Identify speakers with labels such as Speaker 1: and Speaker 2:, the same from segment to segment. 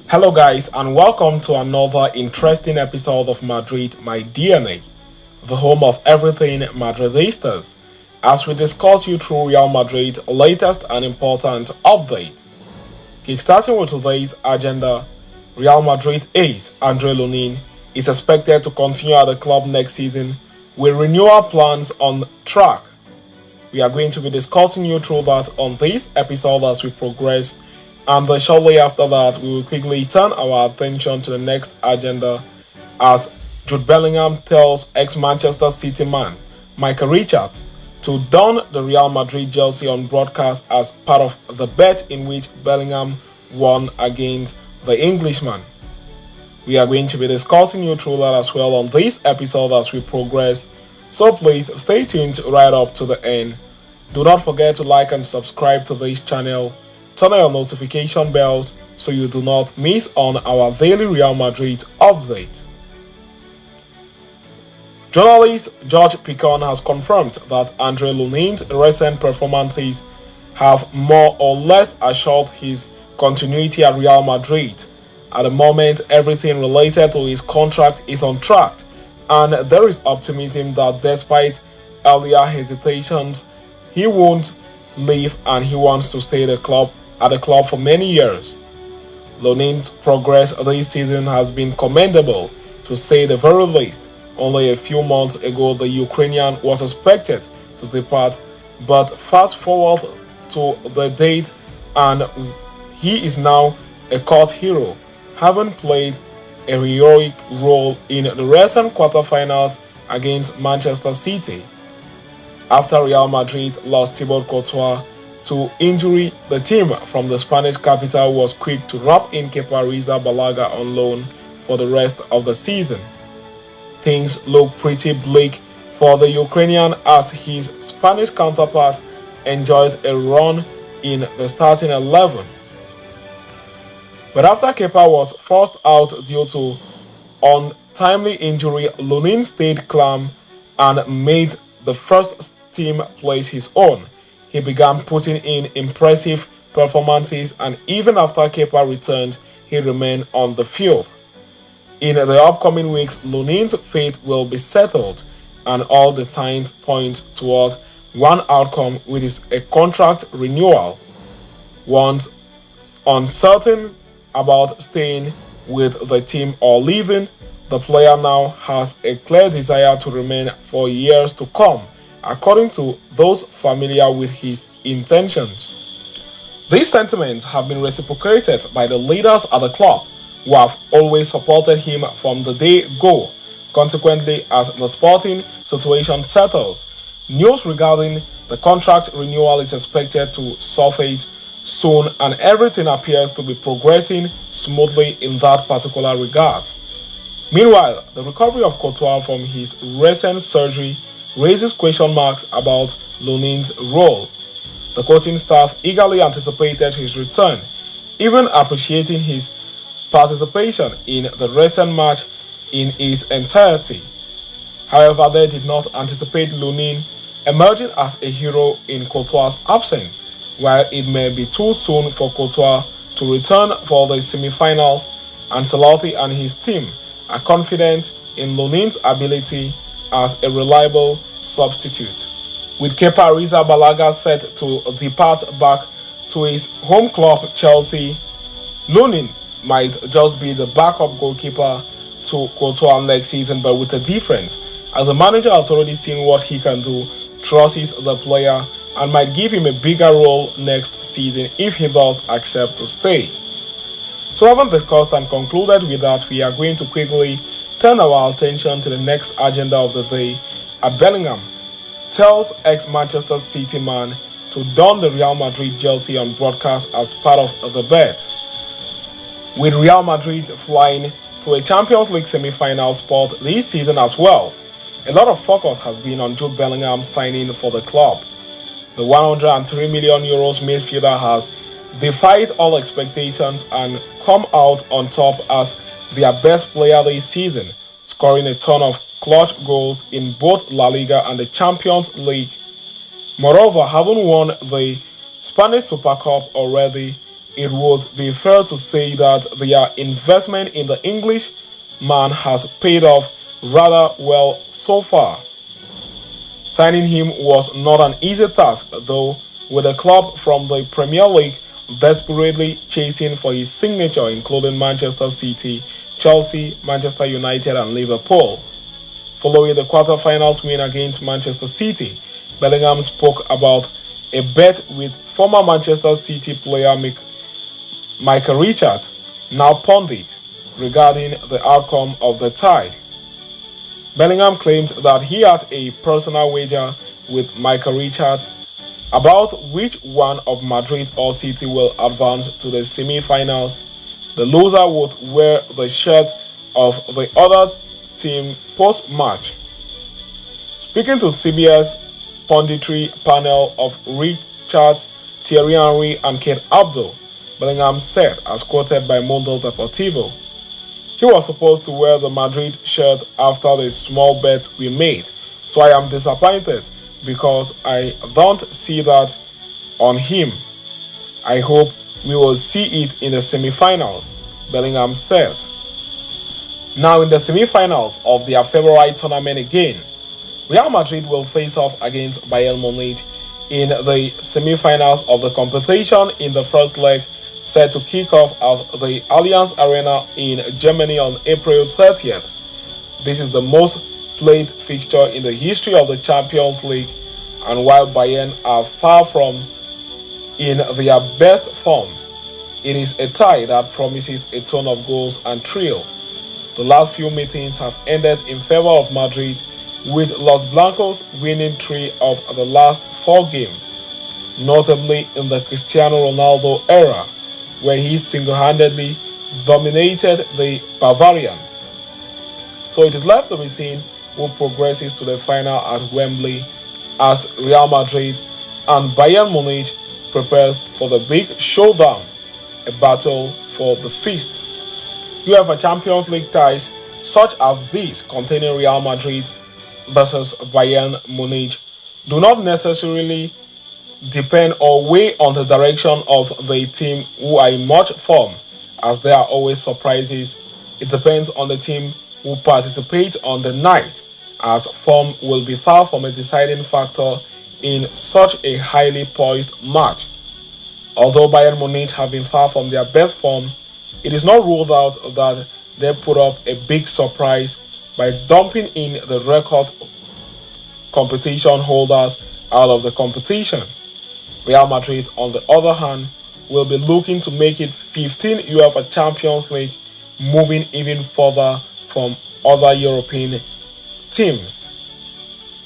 Speaker 1: Hello, guys, and welcome to another interesting episode of Madrid, My DNA, the home of everything Madridistas, as we discuss you through Real Madrid's latest and important update. Kickstarting with today's agenda, Real Madrid ace Andriy Lunin is expected to continue at the club next season with renewal plans on track. We are going to be discussing you through that on this episode as we progress, and shortly after that, we will quickly turn our attention to the next agenda as Jude Bellingham tells ex-Manchester City man Micah to don the Real Madrid jersey on broadcast as part of the bet in which Bellingham won against the Englishman. We are going to be discussing you through that as well on this episode as we progress, so please stay tuned right up to the end. Do not forget to like and subscribe to this channel. Turn on your notification bells so you do not miss on our daily Real Madrid update. Journalist George Picon has confirmed that Andriy Lunin's recent performances have more or less assured his continuity at Real Madrid. At the moment, everything related to his contract is on track, and there is optimism that despite earlier hesitations, he won't leave and he wants to stay at the club for many years. Lunin's progress this season has been commendable, to say the very least. Only a few months ago, the Ukrainian was expected to depart, but fast forward to the date and he is now a cult hero, having played a heroic role in the recent quarterfinals against Manchester City. After Real Madrid lost Thibaut Courtois to injury, the team from the Spanish capital was quick to wrap in Kepa Arrizabalaga on loan for the rest of the season. Things look pretty bleak for the Ukrainian as his Spanish counterpart enjoyed a run in the starting 11. But after Kepa was forced out due to untimely injury, Lunin stayed calm and made the first team place his own. He began putting in impressive performances, and even after Kepa returned, he remained on the field. In the upcoming weeks, Lunin's fate will be settled, and all the signs point toward one outcome, which is a contract renewal. Once uncertain about staying with the team or leaving, the player now has a clear desire to remain for years to come, according to those familiar with his intentions. These sentiments have been reciprocated by the leaders at the club, who have always supported him from the day go. Consequently, as the sporting situation settles, news regarding the contract renewal is expected to surface soon, and everything appears to be progressing smoothly in that particular regard. Meanwhile, the recovery of Courtois from his recent surgery raises question marks about Lunin's role. The coaching staff eagerly anticipated his return, even appreciating his participation in the recent match in its entirety. However, they did not anticipate Lunin emerging as a hero in Courtois' absence. While it may be too soon for Courtois to return for the semi-finals, Ancelotti and his team are confident in Lunin's ability as a reliable substitute. With Kepa Arrizabalaga set to depart back to his home club Chelsea, Lunin might just be the backup goalkeeper to Courtois next season, but with a difference, as the manager has already seen what he can do, trusts the player, and might give him a bigger role next season if he does accept to stay. So having discussed and concluded with that, we are going to quickly turn our attention to the next agenda of the day. Bellingham tells ex-Manchester City man to don the Real Madrid jersey on broadcast as part of the bet. With Real Madrid flying to a Champions League semi-final spot this season as well, a lot of focus has been on Jude Bellingham signing for the club. The €103 million midfielder has defied all expectations and come out on top as their best player this season, scoring a ton of clutch goals in both La Liga and the Champions League. Moreover, having won the Spanish Super Cup already, it would be fair to say that their investment in the English man has paid off rather well so far. Signing him was not an easy task, though, with a club from the Premier League desperately chasing for his signature, including Manchester City, Chelsea, Manchester United, and Liverpool. Following the quarter-finals win against Manchester City, Bellingham spoke about a bet with former Manchester City player Micah Richards, now pundit, regarding the outcome of the tie. Bellingham claimed that he had a personal wager with Micah Richards about which one of Madrid or City will advance to the semi-finals. The loser would wear the shirt of the other team post-match. Speaking to CBS punditry panel of Richards, Thierry Henry, and Kate Abdo, Bellingham said, as quoted by Mundo Deportivo, he was supposed to wear the Madrid shirt after the small bet we made, so I am disappointed because I don't see that on him. I hope we will see it in the semi-finals, Bellingham said. Now in the semi-finals of their February tournament again, Real Madrid will face off against Bayern Munich in the semi-finals of the competition in the first leg, set to kick off at the Allianz Arena in Germany on April 30th. This is the most played fixture in the history of the Champions League, and while Bayern are far from in their best form, it is a tie that promises a ton of goals and thrill. The last few meetings have ended in favor of Madrid, with Los Blancos winning 3 of the last 4 games, notably in the Cristiano Ronaldo era, where he single-handedly dominated the Bavarians. So it is left to be seen who progresses to the final at Wembley as Real Madrid and Bayern Munich prepares for the big showdown, a battle for the feast. UEFA Champions League ties such as these, containing Real Madrid versus Bayern Munich, do not necessarily depend or weigh on the direction of the team who are in much form, as there are always surprises. It depends on the team who participates on the night, as form will be far from a deciding factor in such a highly poised match. Although Bayern Munich have been far from their best form, it is not ruled out that they put up a big surprise by dumping in the record competition holders out of the competition. Real Madrid, on the other hand, will be looking to make it 15 UEFA Champions League, moving even further from other European teams.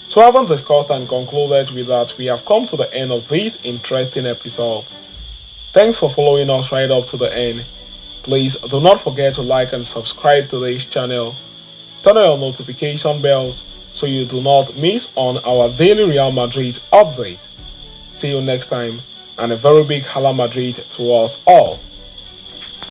Speaker 1: So having discussed and concluded with that, we have come to the end of this interesting episode. Thanks for following us right up to the end. Please do not forget to like and subscribe to this channel. Turn on your notification bells so you do not miss on our daily Real Madrid update. See you next time, and a very big Hala Madrid to us all.